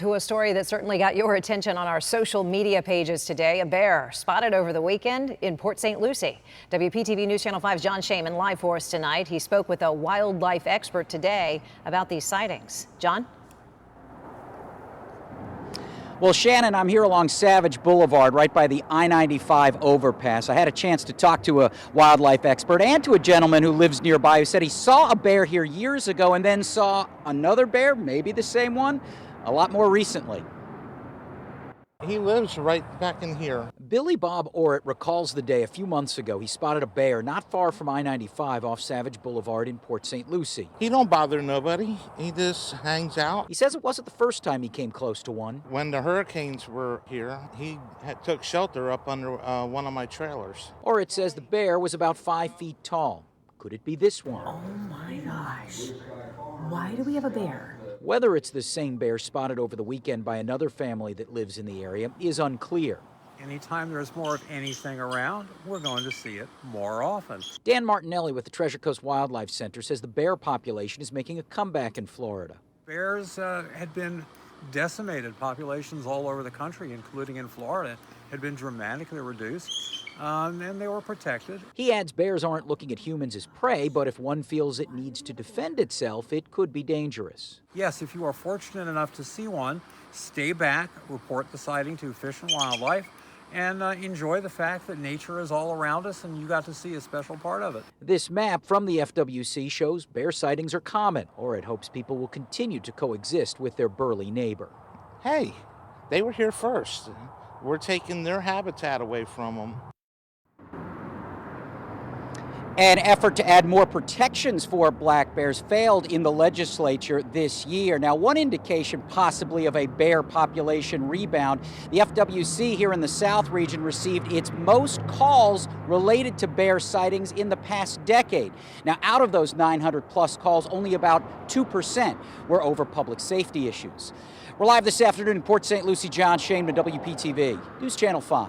To a story that certainly got your attention on our social media pages today. A bear spotted over the weekend in Port St. Lucie. WPTV News Channel 5's John Shaman live for us tonight. He spoke with a wildlife expert today about these sightings. John? Well, Shannon, I'm here along Savage Boulevard, right by the I-95 overpass. I had a chance to talk to a wildlife expert and to a gentleman who lives nearby who said he saw a bear here years ago and then saw another bear, maybe the same one, a lot more recently. He lives right back in here. Billy Bob Orritt recalls the day a few months ago he spotted a bear not far from I-95 off Savage Boulevard in Port St. Lucie. He don't bother nobody. He just hangs out. He says it wasn't the first time he came close to one. When the hurricanes were here, he took shelter up under one of my trailers. Orritt says the bear was about 5 feet tall. Could it be this one? Oh my gosh. Why do we have a bear? Whether it's the same bear spotted over the weekend by another family that lives in the area is unclear. Anytime there's more of anything around, we're going to see it more often. Dan Martinelli with the Treasure Coast Wildlife Center says the bear population is making a comeback in Florida. Bears had been decimated. Populations all over the country, including in Florida, had been dramatically reduced, and they were protected. He adds bears aren't looking at humans as prey, but if one feels it needs to defend itself, it could be dangerous. Yes, if you are fortunate enough to see one, stay back, report the sighting to Fish and Wildlife, and enjoy the fact that nature is all around us and you got to see a special part of it. This map from the FWC shows bear sightings are common, or it hopes people will continue to coexist with their burly neighbor. Hey, they were here first. We're taking their habitat away from them. An effort to add more protections for black bears failed in the legislature this year. Now, one indication possibly of a bear population rebound, the FWC here in the South region received its most calls related to bear sightings in the past decade. Now, out of those 900 plus calls, only about 2% were over public safety issues. We're live this afternoon in Port St. Lucie. John Shaman, WPTV News Channel 5.